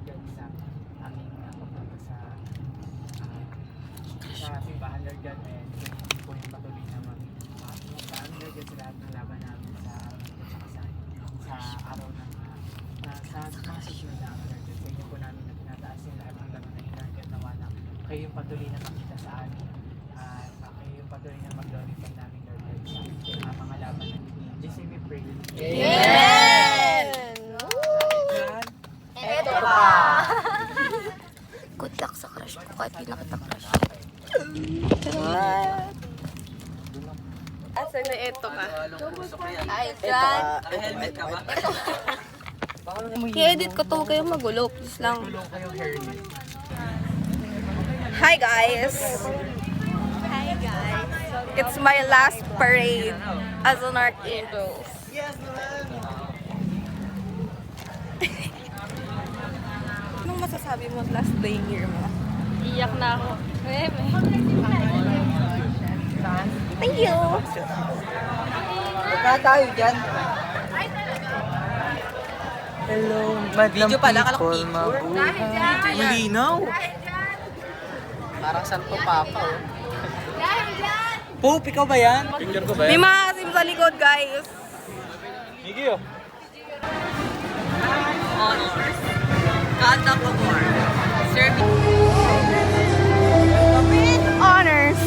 guys sa aming papunta sa simbahan, Lord God. And hindi po yung patuloy na mag-gaan, Lord God, sa lahat ng laban namin sa araw ng sa mga susunod na Lord God. Sa inyo po namin na tinataas yung lahat ng laban na Lord God, nawa na kayo yung patuloy na makita sa amin at kayo yung patuloy na mag-glorify namin, Lord God, sa mga laban na just say we pray. Amen! Eto pa! Good luck sa crush ko kahit di nakita crush. Asan na eto ka? Ay, Jan! Naka-helmet ka ba? I-edit ko to kayo magulo. Please lang. Tulong kayo, Hermit. Hi guys! Hi guys! It's my last parade as an archangel. Anong masasabi mo last day here mo? Iyak na ako. Thank you! Baka tayo dyan. Hello, madlang Video pala, akala ko people, mabuhay. Malinaw. Parang Santo Papa, oh. Pope, ikaw ba yan? Picture ko ba May mga asim sa likod guys. Migi, oh. Honors. Conduct of war. Serving. Honors!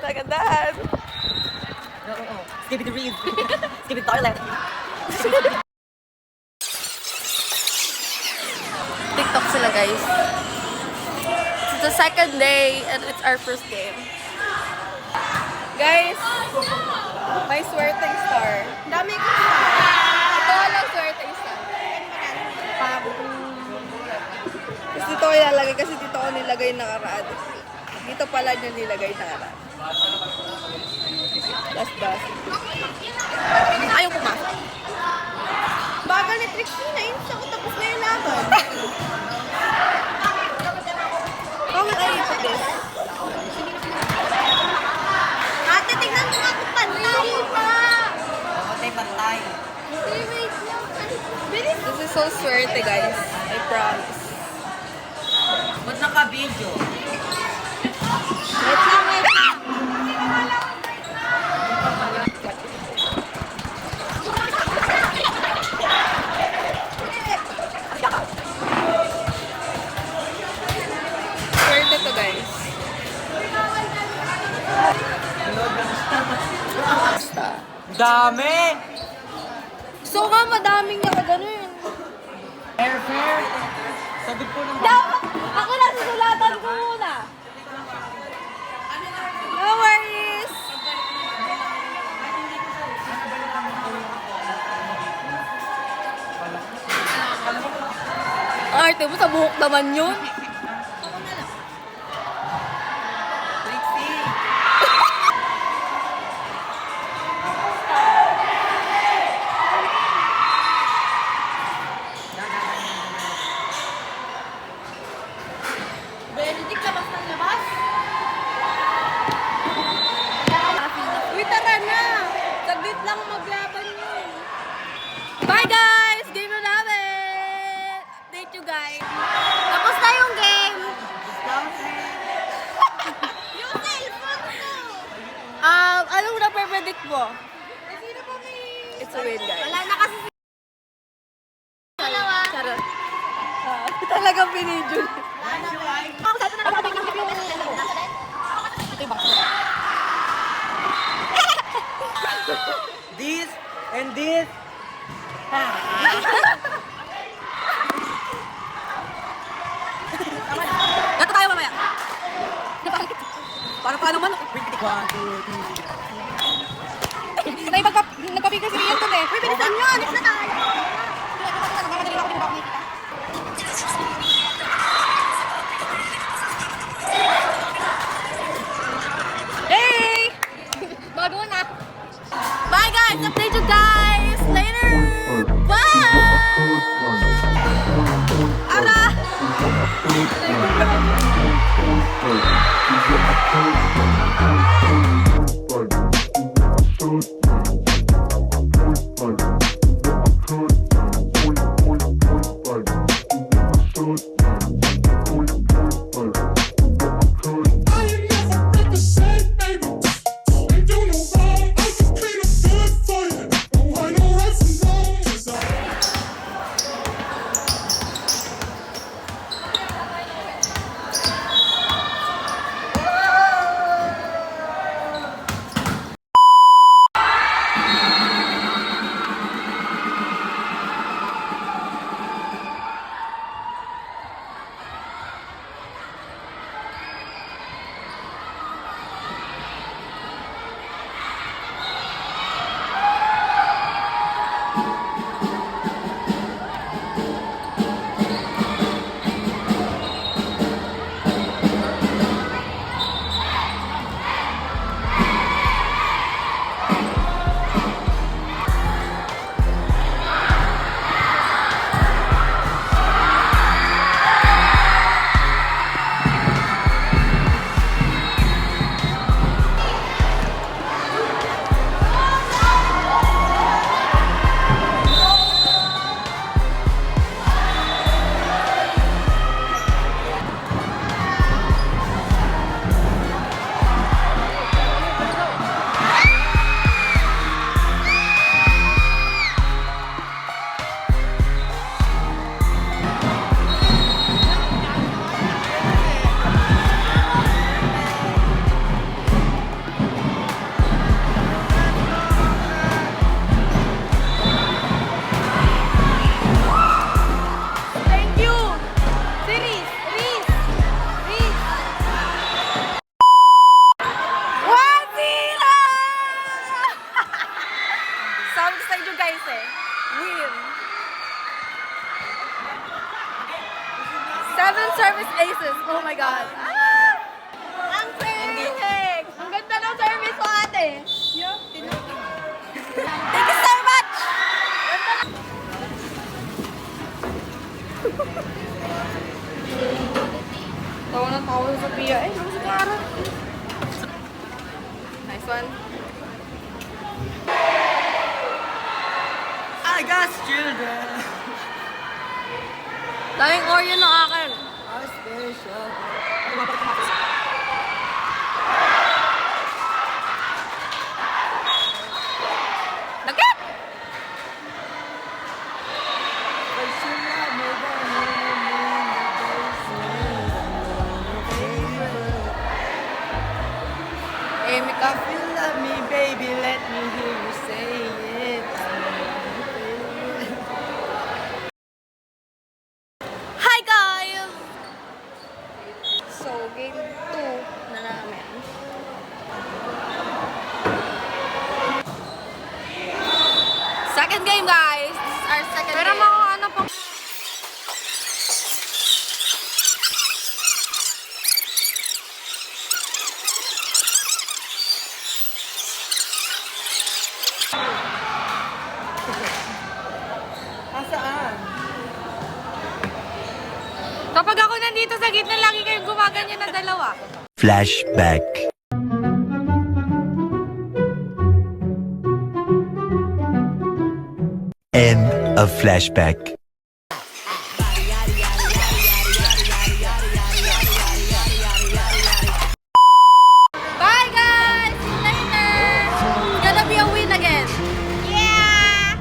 Kagandahan. Skip it the read. Skip it toilet. TikTok sila guys. It's the second day and it's our first game. Guys, may swerteng star. Dami ko star. Ito walang swerteng star. Tapos dito ko ilalagay kasi dito ko nilagay nakaraan. Dito pala niya nilagay nakaraan. Das. Ayaw pumasok. Bagal ni Trixie na yun siya ko tapos na yung laban. How will I eat this? Ate, tignan mo nga kung pantay pa! Patay pantay. Wait lang. This is so swerte guys. I promise. Ba't naka-video? Wait lang. Swerte to guys. Dami! So nga madaming nakaganon. Fair. Sagot po ng Dapat ako na susulatan ko muna. No worries. Arte mo sa buhok naman yun. Benedict, labas ng labas. Uy, tara na. Saglit lang maglaban yun. Bye guys! Game na namin! Update you guys. Tapos na yung game. Yung cellphone ko. Anong na-predict mo? Sino ba may... It's a win guys. Wala na kasi Charot. Talagang pinidyo. this and this. Gato tayo mamaya. Para paano man? Tayo nagpa-figure si Rian to eh. Uy, bilisan nyo! Next na tayo! Nagmamadali ako, hindi ba ako nakikita? Hey! Bago na. Bye guys! Update you guys! Later! Bye! Ara! Seven service aces. Oh my God. Ah! Ang perfect! Ang ganda ng service mo, ate. Thank you so much! Tawa na tawa sa Sophia. Eh, ano si Clara? Nice one. I got children. Daming Oreo ng akin. Are special. Nagkit! Amy, if you love me, baby, let me hear you say it. Hi guys! So, game 2 na namin. Second game guys! This is our second game. Mga ano pa. Saan? Kapag ako nandito sa gitna, lagi kayong gumaganyan na dalawa. Flashback. End of flashback. Bye guys! See you later! It's gonna be a win again. Yeah!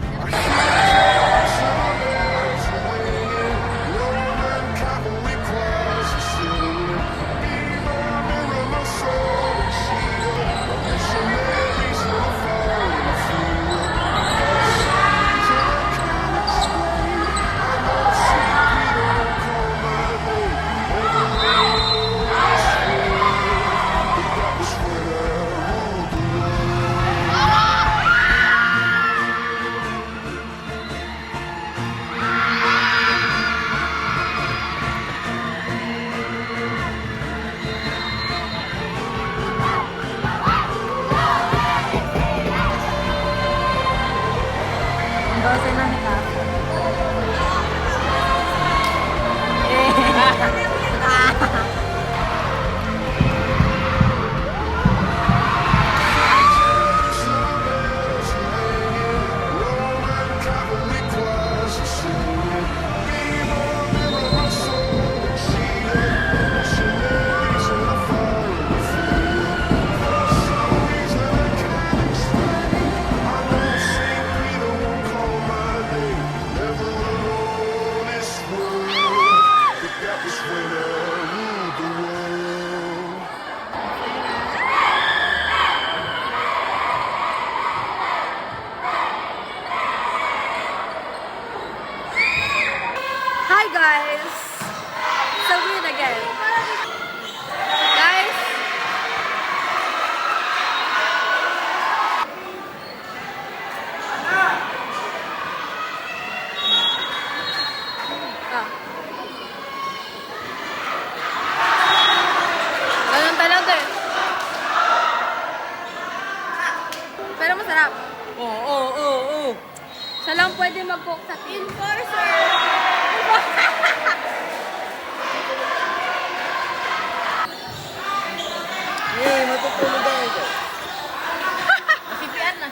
enforcer. Eh, matutulog ako. CPR na.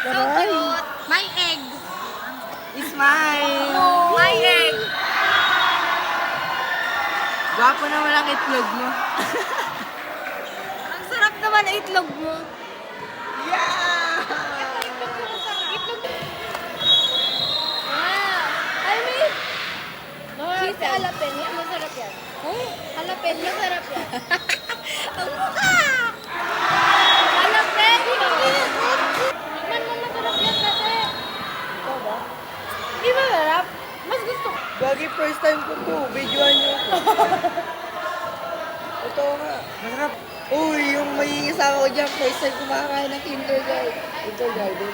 So cute. My egg. It's mine. My egg. Gwapo naman ang itlog mo. Ang sarap naman ang itlog mo. Yeah! Itlog. Wow. I mean, cheese jalapeno. Masarap yan. Jalapeno, masarap yan. Ang mukha! Jalapeno! Tikman mo, masarap yan kasi. Ito ba? Di ba sarap? Mas gusto ko. Gagi, first time ko to. Videoan niyo ko. Ito nga. Masarap. Uy, yung may kasama ko dyan, first time kumakain ng kindergarten. Kindergarten?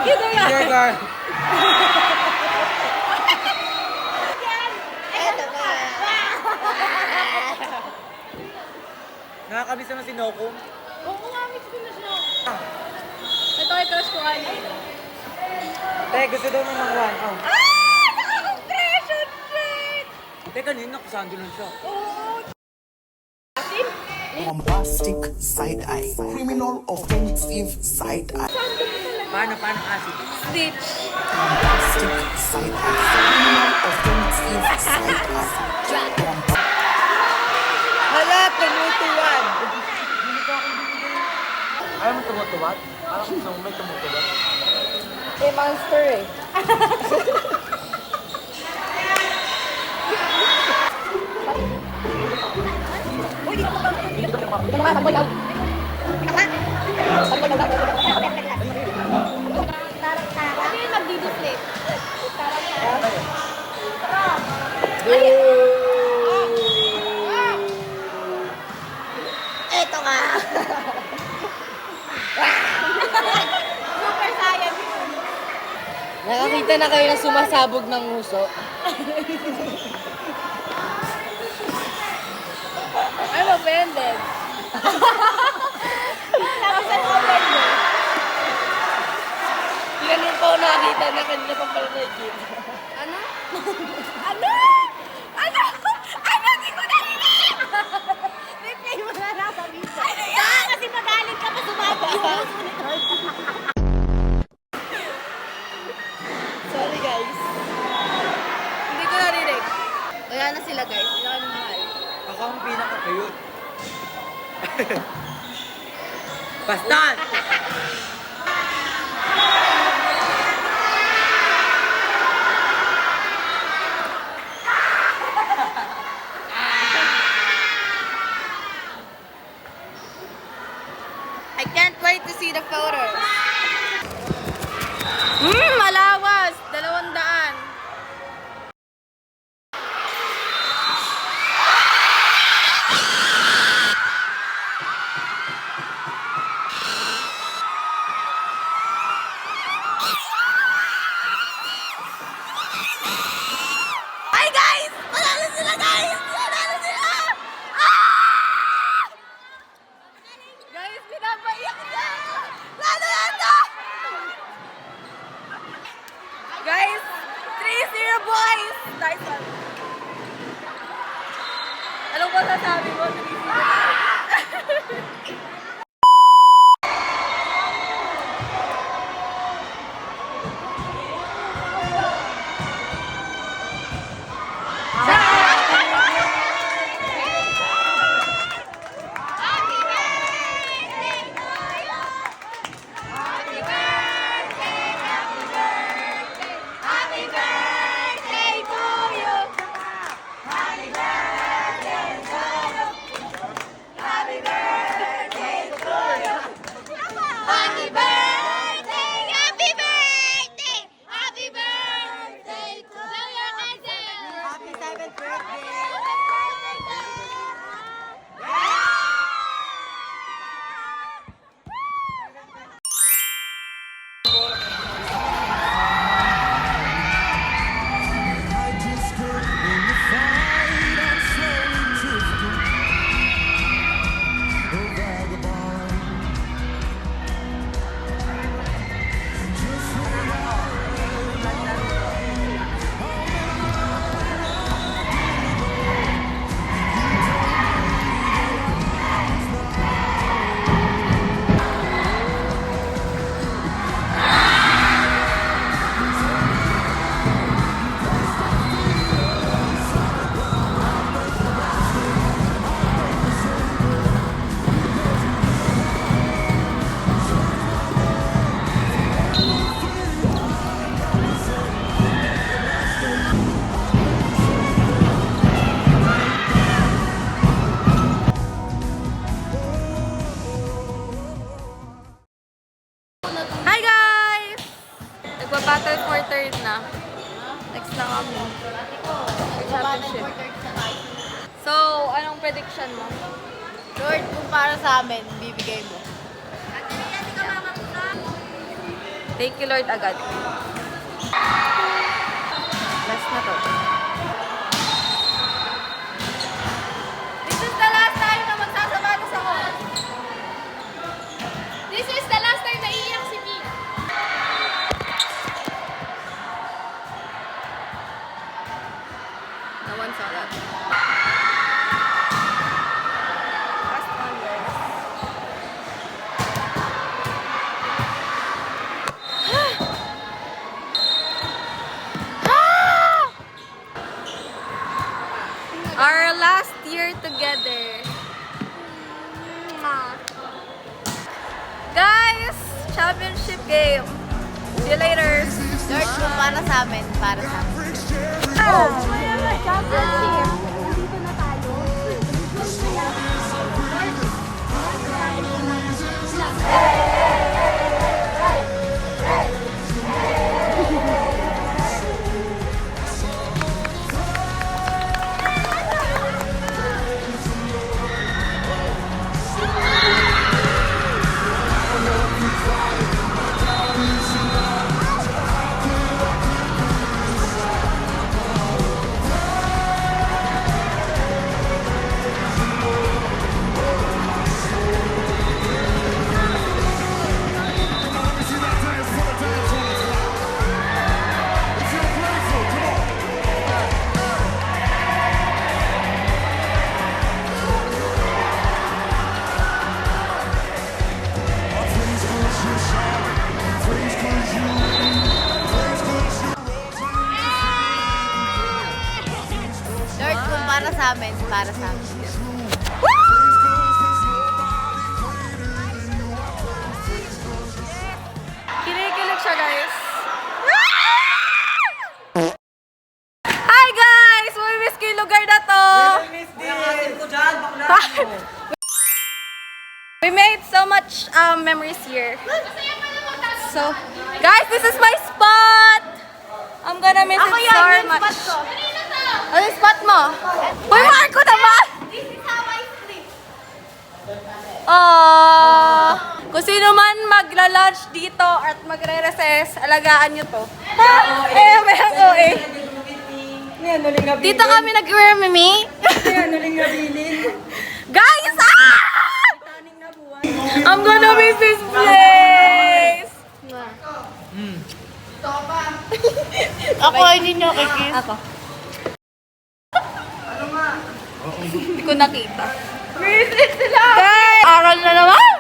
Kindergarten. Ito ba? Nakakabis naman si Noko. Oo nga, miss ko na siya. Ito ay crush ko kanina. Teka, gusto daw ng mga one. Oh. Nakaka-pressure shit! Teka, kanina kusando lang siya. Oo. Bombastic side eye, criminal offensive side eye, Paano acid? Stitch. bombastic side eye, criminal offensive side eye. Hala, tumutuwad! Ayaw mo tumutuwad? Parang gusto mo may tumutuwad. Eh, monster eh. Ano yung magdi-deflate? Ito nga! Super science! Nakakita na kayo ng sumasabog ng nguso? I'm offended. Tapos I'm offended. Ganun pa ako nakakita na kanina pang pala na gym. Ano? Ano? Ano? Ano? Hindi ko narinig! Replay mo na lang sa video. Ano yan? Kasi magalit ka pa sumabog yung uso ni Tol. Sorry guys. Hindi ko narinig. Wala na sila guys. Hindi na kami mahal. Ako ang pinaka-cute. Bastan! I can't wait to see the photos. Malawas! 200. Hi guys! Panalo sila guys! Panalo sila! Ah! Guys, pinapaiyak niya! Lalo yata! Guys, 3-0 boys! Nice one. Anong ba sasabi mo? 3-0. Battle for third na. Next na kami. Championship. So, anong prediction mo? Lord, kung para sa amin, bibigay mo. Thank you, Lord, agad. Last na to. This is the last time na magsasabatos ako. This is the last time na iiyak si Mia. No one saw that. Last one, guys. Our last year together. Guys, championship game. See you later. Lord, kung para sa amin, para sa amin. Championship. Lord, kung para sa amin, para sa amin. Kinikilig siya, guys. Hi, guys! We miss ko yung lugar na to. We made so much memories here. So, guys, this is my spot. I'm gonna miss it so much. Ano yung spot mo? Uy, Marco naman! This is how I sleep. Kung sino man magla-lunch dito at magre-recess, alagaan nyo to. May ako eh. Dito kami nag-mimi. Guys! I'm gonna miss this place! Ako, hindi nyo kikiss. Ako. Hindi ko nakita. Guys! Aral na naman!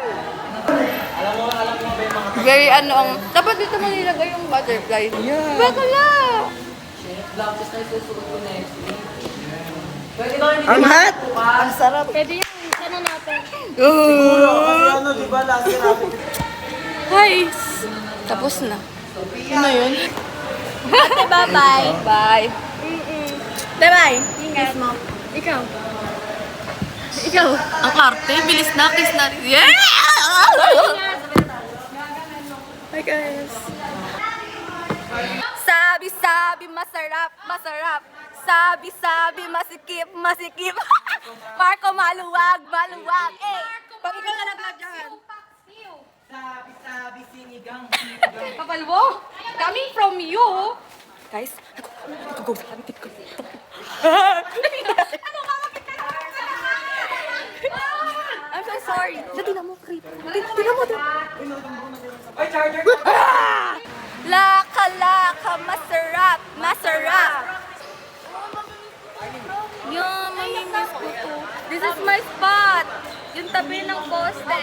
Very ano ang... Dapat dito mo nilagay yung butterfly. Yeah. Baka na! Ang hot! Pwede yung sana natin. Ano, di ba, last year natin? Guys! Tapos na. Ano yun? Ate, bye-bye. Bye! Bye-bye! Ingat mo. Ikaw. Ang arte, bilis na, kiss na. Yeah! Hi guys! Sabi-sabi, masarap, masarap. Sabi-sabi, masikip, masikip. Marco, maluwag, maluwag. Eh, pag ikaw na nag-vlog dyan. Sabi, sinigang. Kapal mo, coming from you. Guys, go. I'm so sorry. Tingnan mo, creep. Tingnan mo. Ay, charger! Laka, laka, masarap, masarap. Yun, mamimiss ko to. This is my spot. Yung tabi ng poste.